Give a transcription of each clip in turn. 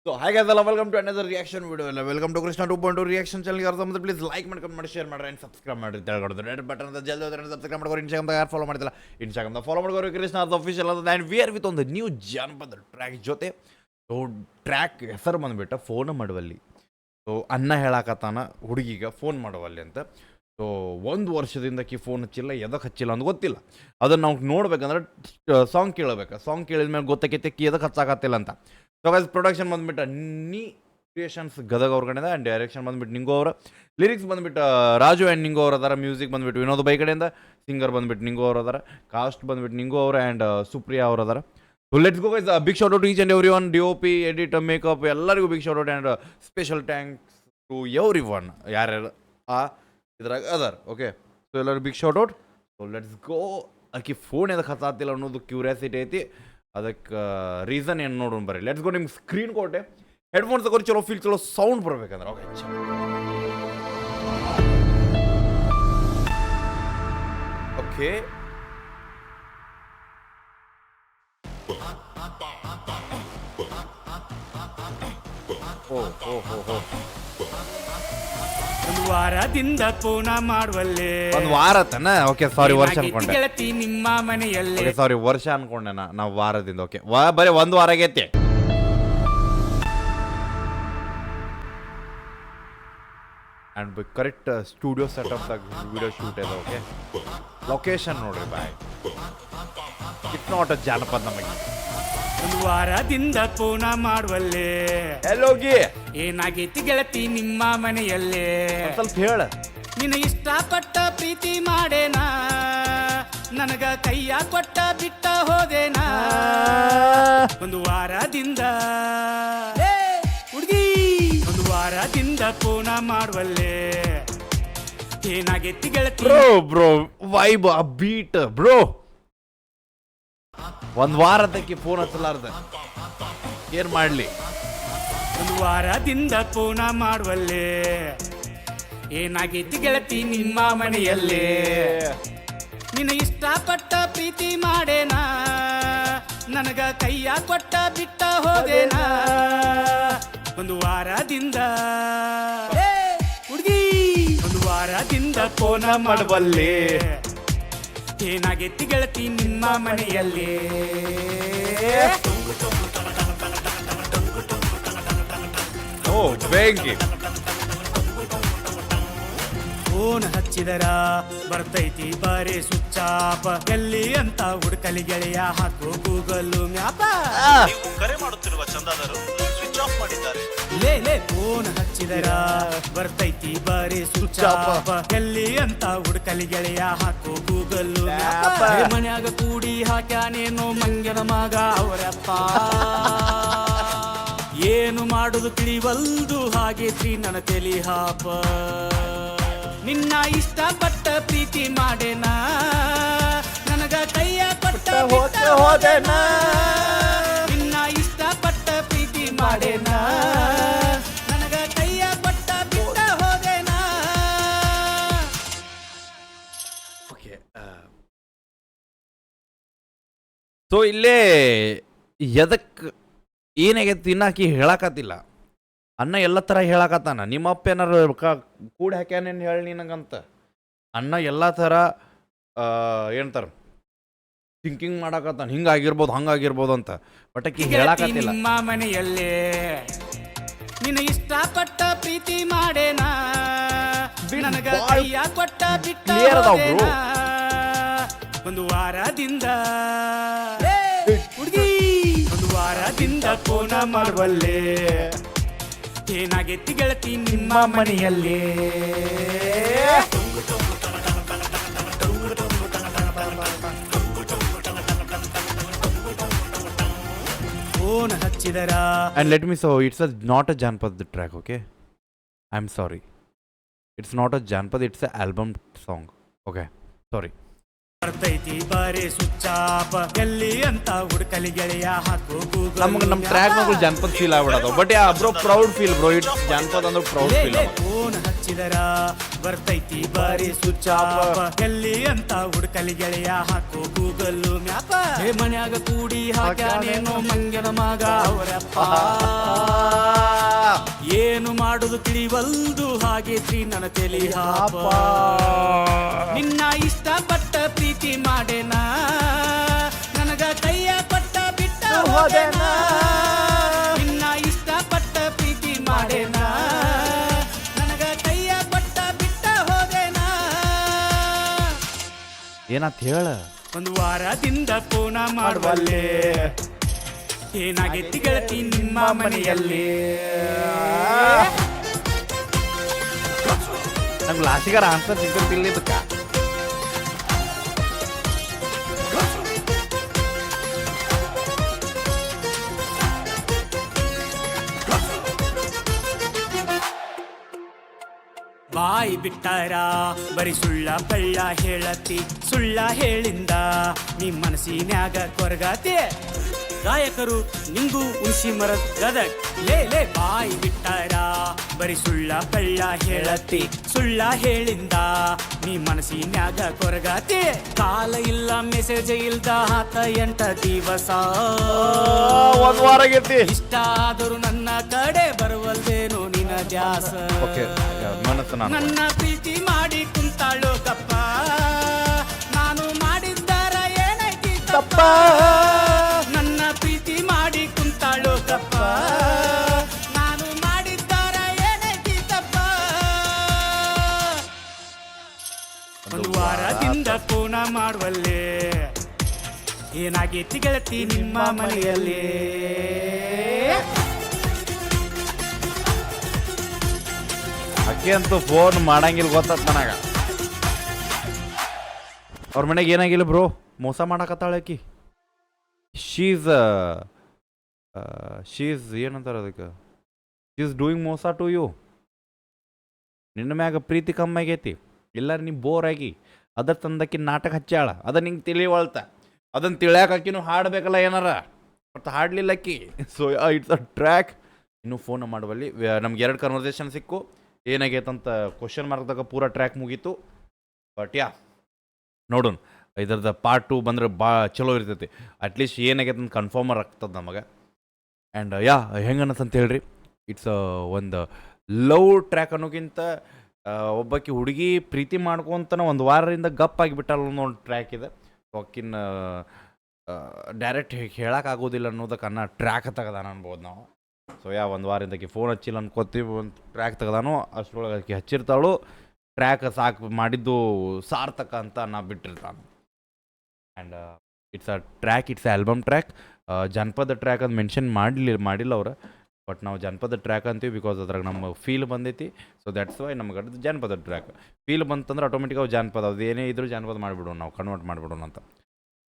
So hi guys, welcome to another reaction video. Welcome to Krishna 2.2 reaction channel. ಯಾರು please like ಮಾಡ್ಕೊಂಡು share ಮಾಡ್ರಿ and subscribe ಮಾಡ್ರಿ ತೆಳಗಡೆ red button ಅಂತ ಜಲ್ದಿ ಹೋದ್ರೆ ಸಬ್ಸ್ಕ್ರೈಬ್ ಮಾಡ್ಕೊಂಡು ಇನ್ಸ್ಟಾಗ್ರಾಮ್ ಯಾರು ಫಾಲೋ ಮಾಡ್ತಿಲ್ಲ ಇನ್ಸ್ಟಾಗ್ರಾಮ್ ಫಾಲೋ ಮಾಡ್ಕೊಂಡು ಕೃಷ್ಣ ಅಫಿಷಿಯಲ್ ಅಂತ ಆ್ಯಂಡ್ ವಿ ಆರ್ ವಿತ್ ಒಂದು ನ್ಯೂ ಜಾನಪದ ಟ್ರ್ಯಾಕ್ ಜೊತೆ. ಸೊ ಟ್ರ್ಯಾಕ್ ಹೆಸರು ಬಂದುಬಿಟ್ಟು ಫೋನ್ ಮಾಡುವಲ್ಲಿ. ಸೊ ಅನ್ನ ಹೇಳಾಕತ್ತಾನ ಹುಡುಗಿಗೆ ಫೋನ್ ಮಾಡುವಲ್ಲಿ ಅಂತ. ಸೊ ಒಂದು ವರ್ಷದಿಂದಕ್ಕೆ ಫೋನ್ ಹಚ್ಚಿಲ್ಲ, ಎದಕ್ಕೆ ಹಚ್ಚಿಲ್ಲ ಅಂತ ಗೊತ್ತಿಲ್ಲ. ಅದನ್ನು ನಾವು ನೋಡ್ಬೇಕಂದ್ರೆ ಸಾಂಗ್ ಕೇಳಬೇಕು. ಸಾಂಗ್ ಕೇಳಿದ ಮೇಲೆ ಗೊತ್ತಾಕೈತೆ ಎದಕ್ಕೆ ಹಚ್ಚಾಕತ್ತಿಲ್ಲ ಅಂತ. ಸೊ ಗೈಸ್ ಪ್ರೊಡಕ್ಷನ್ ಬಂದುಬಿಟ್ಟು ನೀ ಕ್ರಿಯೇಷನ್ಸ್ ಗದಗ ಅವ್ರ ಕಡೆಯಿಂದ ಆ್ಯಂಡ್ ಡೈರೆಕ್ಷನ್ ಬಂದುಬಿಟ್ಟು ನಿಂಗೋ ಅವರ, ಲಿರಿಕ್ಸ್ ಬಂದುಬಿಟ್ಟು ರಾಜು ಆ್ಯಂಡ್ ನಿಂಗೋ ಅವ್ರು ಅದಾರ, ಮ್ಯೂಸಿಕ್ ಬಂದುಬಿಟ್ಟು ವಿನೋದ್ ಬೈ ಕಡೆಯಿಂದ, ಸಿಂಗರ್ ಬಂದುಬಿಟ್ಟು ನಿಂಗೋ ಅವ್ರು ಅದಾರ, ಕಾಸ್ಟ್ ಬಂದುಬಿಟ್ಟು ನಿಂಗೋ ಅವರು ಆ್ಯಂಡ್ ಸುಪ್ರಿಯಾ ಅವ್ರು ಅದಾರ. So let's go guys, big shot out each and every one, DOP, edit, makeup ಎಲ್ಲರಿಗೂ big shot out and special thanks to everyone ಯಾರ್ಯಾರು ಇದ್ರಾಗ ಅದಾರ. ಓಕೆ, ಸೊ ಎಲ್ಲರೂ big shot out. So let's go. ಆಕಿ phone ಎದಕ್ಕೆ ಹತ್ತಾತಿಲ್ಲ ಅನ್ನೋದು curiosity ಐತಿ, ಅದಕ್ಕೆ ರೀಸನ್ ಏನು ನೋಡೋಣ ಬರ್ರಿ. Let's go. ನಿಮ್ಗೆ ಸ್ಕ್ರೀನ್ ಕೊಟ್ಟೆ, ಹೆಡ್ಫೋನ್ಸ್ ತಗೋರಿ, ಚಲೋ ಫೀಲ್ ಚಲೋ ಸೌಂಡ್ ಬರ್ಬೇಕಂದ್ರೆ. ಓಕೆ ಓಕೆ ಒಂದು ವಾರದಿಂದ ಫೋನ ಮಾಡುವಲ್ಲೇ. ಒಂದು ವಾರ ತನ. ಓಕೆ ಸಾರಿ, ವರ್ಷ ಅನ್ಕೊಂಡೆ. ಗೆಳತಿ ನಿಮ್ಮ ಮನೆಯಲ್ಲೇ. ಸಾರಿ, ವರ್ಷ ಅನ್ಕೊಂಡೆ ನಾವು ವಾರದಿಂದ. ಓಕೆ ಬರೀ ಒಂದು ವಾರ ಆಗೈತಿ. ಆ್ಯಂಡ್ ಕರೆಕ್ಟ್ ಸ್ಟುಡಿಯೋ ಸೆಟಪ್ದಾಗ ವಿಡಿಯೋ ಶೂಟ್ ಇದೆ. ಓಕೆ, ಲೊಕೇಶನ್ ನೋಡ್ರಿ ಬಾಯ್. ಇಟ್ಸ್ ನಾಟ್ ಅ ಜಾನಪದ ನಮಗೆ. ಒಂದು ವಾರದಿಂದ ಫೋನ ಮಾಡುವಲ್ಲೇ. ಎಲ್ಲೋಗಿ ಏನಾಗೈತಿ ಗೆಳತಿ ನಿಮ್ಮ ಮನೆಯಲ್ಲೇ. ಸ್ವಲ್ಪ ಹೇಳ. ನಿನ್ನ ಇಷ್ಟಪಟ್ಟ ಪ್ರೀತಿ ಮಾಡೇನಾ, ನನಗ ಕೈಯ ಕೊಟ್ಟ ಬಿಟ್ಟ ಹೋದೇನಾ. ಒಂದು ವಾರದಿಂದ ಹುಡುಗಿ, ಒಂದು ವಾರದಿಂದ ಫೋನ ಮಾಡುವಲ್ಲೇ. ಏನಾಗೈತಿ ಗೆಳತಿ. ಬ್ರೋ ವೈಬ್ ಆ ಬೀಟ್ ಬ್ರೋ. ಒಂದು ವಾರದಕ್ಕೆ ಫೋನ್ ಹಚ್ಚಲಾರ್ದ ಏನ್ ಮಾಡ್ಲಿ. ಒಂದು ವಾರದಿಂದ ಫೋನ ಮಾಡುವಲ್ಲೇ. ಏನಾಗೈತಿ ಗೆಳತಿ ನಿಮ್ಮ ಮನೆಯಲ್ಲೇ. ನಿನ್ನ ಇಷ್ಟಪಟ್ಟ ಪ್ರೀತಿ ಮಾಡೇನಾ, ನನಗ ಕೈಯ ಕೊಟ್ಟ ಬಿಟ್ಟ ಹೋದೇನಾ. ಒಂದು ವಾರದಿಂದ ಹುಡುಗಿ, ಒಂದು ವಾರದಿಂದ ಫೋನ ಮಾಡುವಲ್ಲೇ. ಏನಾಗೈತಿ ಗೆಳತಿ ನಿಮ್ಮ ಮನೆಯಲ್ಲೇ. ಓ ಬೆಂಕಿ. ಫೋನ್ ಹಚ್ಚಿದರ ಬರ್ತೈತಿ ಬರೇ ಸ್ವಿಚ್ ಆಫ್. ಎಲ್ಲಿ ಅಂತ ಹುಡುಕಲಿ ಗೆಳೆಯ, ಹಾಕು ಗೂಗಲ್ ಮ್ಯಾಪ. ಕರೆ ಮಾಡುತ್ತಿರುವ ಚಂದಾದರು ಸ್ವಿಚ್ ಆಫ್ ಮಾಡಿದ್ದಾರೆ. ಲೇ ಫೋನ್ ಹಚ್ಚಿದರ ಬರ್ತೈತಿ ಬರೇ ಸ್ವಿಚ್ ಆಫ್. ಎಲ್ಲಿ ಅಂತ ಹುಡುಕಲಿ ಗೆಳೆಯ, ಹಾಕು ಗೂಗಲ್ ಮ್ಯಾಪ. ಮನ್ಯಾಗ ಕೂಡಿ ಹಾಕ್ಯಾನೇನೋ ಮಂಗನ ಮಗ ಅವರಪ್ಪ. ಏನು ಮಾಡುದು ತಿಳಿವಲ್ದು ಹಾಗೇತ್ರಿ ನನ್ನ ತಲಿ ಹಾಪ. ನಿನ್ನ ಇಷ್ಟಪಟ್ಟ ಪ್ರೀತಿ ಮಾಡೇನಾ, ನನಗ ಕೈಯ ಕೊಟ್ಟ ಬಿಟ್ಟ ಹೋದೇನಾ. ನಿನ್ನ ಇಷ್ಟಪಟ್ಟ ಪ್ರೀತಿ ಮಾಡೇನಾ, ನನಗ ಕೈಯ ಕೊಟ್ಟ ಬಿಟ್ಟ ಹೋದೇನಾ. ಓಕೆ, ಸೊ ಇಲ್ಲೇ ಎದಕ್ಕೆ ಏನಾಗೈತಿ ಇನ್ನಾಕಿ ಹೇಳಕತ್ತಿಲ್ಲ. ಅಣ್ಣ ಎಲ್ಲ ಥರ ಹೇಳಕತ್ತಾನ. ನಿಮ್ಮ ಅಪ್ಪ ಏನಾರು ಕೂಡ ಹಾಕ್ಯಾನೇನು ಹೇಳಿ ನಿನಗಂತ. ಅಣ್ಣ ಎಲ್ಲ ಥರ ಏನಂತಾರ ಥಿಂಕಿಂಗ್ ಮಾಡಕತ್ತಾನ, ಹಿಂಗಾಗಿರ್ಬೋದು ಹಂಗಾಗಿರ್ಬೋದು ಅಂತ. ಬಟ್ ಆಕಿ ಹೇಳಕತ್ತಿಲ್ಲ. ನಿಮ್ಮ ಮನೆಯಲ್ಲೇ ನಿನ್ನ ಇಷ್ಟಪಟ್ಟ ಪ್ರೀತಿ ಮಾಡೇನಾ, ನನಗ ಕೈಯ ಕೊಟ್ಟ ಬಿಟ್ಟ ಹೋದೇನಾ. ಒಂದು ವಾರದಿಂದ ಹುಡುಗಿ, ಒಂದು ವಾರದಿಂದ ಫೋನ ಮಾಡುವಲ್ಲೇ. ಏನಾಗೈತಿ ಗೆಳತಿ ನಿಮ್ಮ ಮನೆಯಲ್ಲೇ. Phone ಹಚ್ಚಿದರ. And let me say, it's not a Janpad track, okay? I'm sorry. It's not a Janpad, it's an album song. Okay, sorry. ಬರ್ತೈತಿ ಬರೇ ಸ್ವಿಚ್ ಆಫ್. ಎಲ್ಲಿ ಅಂತ ಹುಡುಕಲಿ ಗೆಳೆಯ, ಹಾಕು ಗೂಗಲ್. ನಮ್ಗೆ ನಮ್ಮ ಟ್ರ್ಯಾಕ್ ಮಗಳು ಜಾನಪದ ಫೀಲ್ ಆಗ್ಬಿಡೋದು. But bro proud feel bro. It's ಜಾನಪದ ಅಂದ್ರೆ ಪ್ರೌಡ್ ಫೀಲ್. ಫೋನ್ ಹಚ್ಚಿದರ ಬರ್ತೈತಿ ಬರೇ ಸ್ವಿಚ್ ಆಫ್. ಎಲ್ಲಿ ಅಂತ ಹುಡುಕಲಿ ಗೆಳೆಯ, ಹಾಕು ಗೂಗಲ್ ಮ್ಯಾಪ. ಮನ್ಯಾಗ ಕೂಡಿ ಹಾಕ್ಯಾನೇನೋ ಮಂಗನ ಮಗ ಅವರಪ್ಪ. ಏನು ಮಾಡುದು ತಿಳಿವಲ್ದು ಹಾಗೇತ್ರಿ ನನ್ನ ತಲಿ ಹಾಪ ನಿನ್ನ ಇಷ್ಟಪಟ್ಟ ಪ್ರೀತಿ ಮಾಡೇನಾ ನನಗ ಕೈಯ ಕೊಟ್ಟ ಬಿಟ್ಟ ಹೋದೇನಾ ನಿನ್ನ ಇಷ್ಟಪಟ್ಟ ಪ್ರೀತಿ ಮಾಡೇನಾ ನನಗ ಕೈಯ ಕೊಟ್ಟ ಬಿಟ್ಟ ಹೋದೇನಾ ಏನಂತ ಹೇಳ ಒಂದು ವಾರದಿಂದ ಫೋನ ಮಾಡುವಲ್ಲೇ ಏನಾಗೈತಿ ಗೆಳತಿ ನಿಮ್ಮ ಮನೆಯಲ್ಲಿ ನಮ್ಗೆ ಲಾಸ್ಟಿಗಾರ ಆನ್ಸರ್ ಸಿಗ್ತಿಲ್ಲ ಇದಕ್ಕ ಬಾಯಿ ಬಿಟ್ಟಾರ ಬರೀ ಸುಳ್ಳ ಪಳ್ಳ ಹೇಳತಿ ಸುಳ್ಳ ಹೇಳಿಂದ ನಿಮ್ ಮನಸ್ಸಿನ್ಯಾಗ ಕೊರಗಾತಿ ಗಾಯಕರು ನಿಂಗು ಉಣಸಿ ಮರದ ಗದಗ್ ಲೇ ಲೇ ಬಾಯಿ ಬಿಟ್ಟಾರ ಬರೀ ಸುಳ್ಳ ಪಳ್ಳ ಹೇಳತಿ ಸುಳ್ಳ ಹೇಳಿಂದ ನೀ ಮನಸ್ಸಿನ್ಯಾಗ ಕೊರಗಾತಿ ಕಾಲ ಇಲ್ಲ ಮೆಸೇಜ್ ಇಲ್ದ 8 ದಿವಸ ಒಂದ್ ವಾರ ಆಗೈತಿ ಇಷ್ಟ ಆದರೂ ನನ್ನ ಕಡೆ ಬರುವಲ್ದೇನು ನಿನ್ನ ದ್ಯಾಸ ಮನಸ್ಸು ನಾನು ನನ್ನ ಪ್ರೀತಿ ಮಾಡಿ ಕುಂತಾಳು ಕಪ್ಪ ನಾನು ಮಾಡಿದ್ದಾರ ಏನೈತಿ ತಪ್ಪ ನನ್ನ ಪ್ರೀತಿ ಮಾಡಿ ಕುಂತಾಳು ಕಪ್ಪ ನಾನು ಮಾಡಿದ್ದಾರ ಏನೈತಿ ತಪ್ಪ ಒಂದು ವಾರದಿಂದ ಫೋನ ಮಾಡುವಲ್ಲೇ ಏನಾಗೈತಿ ಗೆಳತಿ ನಿಮ್ಮ ಮನೆಯಲ್ಲಿ ಅಕ್ಕಿ ಅಂತೂ ಫೋನ್ ಮಾಡಂಗಿಲ್ಲ ಗೊತ್ತಾತ್ ನನಗ ಅವ್ರ ಮನೆಗೆ ಏನಾಗಿಲ್ಲ ಬ್ರೋ ಮೋಸ ಮಾಡಕತ್ತಾಳ ಆಕಿ ಶೀಸ್ ಏನಂತಾರ ಅದಕ್ಕೆ ಶೀಸ್ ಡೂಯಿಂಗ್ ಮೋಸ ಟು ಯು ನಿನ್ನ ಮ್ಯಾಗ ಪ್ರೀತಿ ಕಮ್ಮಿ ಆಗೈತಿ ಇಲ್ಲ ನೀ ಬೋರ್ ಆಗಿ ಅದ್ರ ತಂದಕ್ಕಿ ನಾಟಕ ಹಚ್ಚಾಳ ಅದ ನಿಂಗೆ ತಿಳಿವಳ್ತ ಅದನ್ನು ತಿಳಿಯಾಕಿನೂ ಹಾಡಬೇಕಲ್ಲ ಏನಾರ ಮತ್ತು ಹಾಡಲಿಲ್ಲ ಅಕ್ಕಿ ಸೊ ಇಟ್ಸ್ ಅ ಟ್ರ್ಯಾಕ್ ಇನ್ನೂ ಫೋನ್ ಮಾಡುವಲ್ಲಿ ನಮ್ಗೆ 2 ಕನ್ವರ್ಸೇಷನ್ ಸಿಕ್ಕು ಏನಾಗೈತಂತ ಕ್ವಶನ್ ಮಾರ್ಕ್ದಾಗ ಪೂರ ಟ್ರ್ಯಾಕ್ ಮುಗೀತು ಬಟ್ ಯಾ ನೋಡೋಣ ಇದ್ರದ್ದು ಪಾರ್ಟ್ 2 ಬಂದ್ರೆ ಚಲೋ ಇರ್ತೈತಿ ಅಟ್ಲೀಸ್ಟ್ ಏನಾಗೈತೆ ಅಂತ ಕನ್ಫರ್ಮರ್ ಆಗ್ತದೆ ನಮಗೆ ಆ್ಯಂಡ್ ಯಾ ಹೆಂಗೆ ಅನ್ನತ್ತಂತ ಹೇಳ್ರಿ ಇಟ್ಸ್ ಒಂದು ಲವ್ ಟ್ರ್ಯಾಕ್ ಅನ್ನೋಕ್ಕಿಂತ ಒಬ್ಬಾಕಿ ಹುಡುಗಿ ಪ್ರೀತಿ ಮಾಡ್ಕೊಂತನ ಒಂದು ವಾರದಿಂದ ಗಪ್ಪಾಗಿಬಿಟ್ಟಲ್ಲ ಒಂದು ಟ್ರ್ಯಾಕ್ ಇದೆ ಅಕ್ಕಿನ ಡೈರೆಕ್ಟ್ ಹೇಳೋಕ್ಕಾಗೋದಿಲ್ಲ ಅನ್ನೋದಕ್ಕೆ ಅನ್ನೋ ಟ್ರ್ಯಾಕ್ ತೆಗ್ದಾನ ಅನ್ಬೋದು ನಾವು ಸೊ ಒಂದು ವಾರದಿಂದಕ್ಕೆ ಫೋನ್ ಹಚ್ಚಿಲ್ಲ ಅನ್ಕೋತೀವಿ ಒಂದು ಟ್ರ್ಯಾಕ್ ತೆಗ್ದಾನು ಅಷ್ಟರೊಳಗೆ ಆಕೆ ಹಚ್ಚಿರ್ತಾಳು ಟ್ರ್ಯಾಕ್ ಸಾಕು ಮಾಡಿದ್ದು ಸಾರ್ಥಕ ಅಂತ ನಾ ಬಿಟ್ಟಿರ್ತಾನೆ and it's a track it's album track ಜನಪದ ಟ್ರ್ಯಾಕ್ ಅಂತ ಮೆನ್ಷನ್ ಮಾಡಿಲ್ಲ ಅವ್ರು ಬಟ್ ನಾವು ಜನಪದ ಟ್ರ್ಯಾಕ್ ಅಂತೀವಿ ಬಿಕಾಸ್ ಅದ್ರಾಗ ನಮ್ಮ ಫೀಲ್ ಬಂದೈತಿ ಸೊ ದ್ಯಾಟ್ಸ್ ವೈ ನಮ್ಗೆ ಅದು ಜನಪದ ಟ್ರ್ಯಾಕ್ ಫೀಲ್ ಬಂತಂದ್ರೆ ಆಟೋಮೆಟಿಕ್ ಅವು ಜಾನಪದ ಅದು ಏನೇ ಇದ್ರೂ ಜಾನಪದ ಮಾಡಿಬಿಡೋಣ ನಾವು ಕನ್ವರ್ಟ್ ಮಾಡಿಬಿಡೋಣ ಅಂತ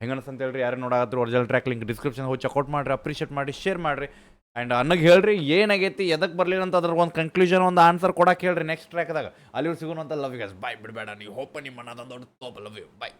ಹೆಂಗನ್ಸಂತ ಹೇಳ್ರಿ ಯಾರು ನೋಡಾದ್ರು ಒರಿಜಿನಲ್ ಟ್ರ್ಯಾಕ್ ಲಿಂಕ್ ಡಿಸ್ಕ್ರಿಪ್ಷನ್ ಹೋಗಿ ಚೆಕ್ಔಟ್ ಮಾಡಿರಿ ಅಪ್ರಿಷಿಯೇಟ್ ಮಾಡಿ ಶೇರ್ ಮಾಡಿರಿ ಆ್ಯಂಡ್ ಅನ್ನಗೆ ಹೇಳ್ರಿ ಏನಾಗೈತಿ ಎದಕ್ಕೆ ಬರಲಿಲ್ಲ ಅಂತ ಅದ್ರ ಒಂದು ಕನ್ಕ್ಲೂಷನ್ ಒಂದು ಆನ್ಸರ್ ಕೊಡಕ್ಕೆ ಹೇಳ್ರಿ ನೆಕ್ಸ್ಟ್ ಟ್ರ್ಯಾಕ್ದಾಗ ಅಲ್ಲಿ ಸಿಗೋಣ ಅಂತ ಲವ್ ಯು ಗೈಸ್ ಬಾಯ್ ಬಿಡಬೇಡ ನೀವು ಹೋಪ ನಿಮ್ಮ ದೊಡ್ಡ ತೋಪ ಲವ್ ಯು ಬಾಯ್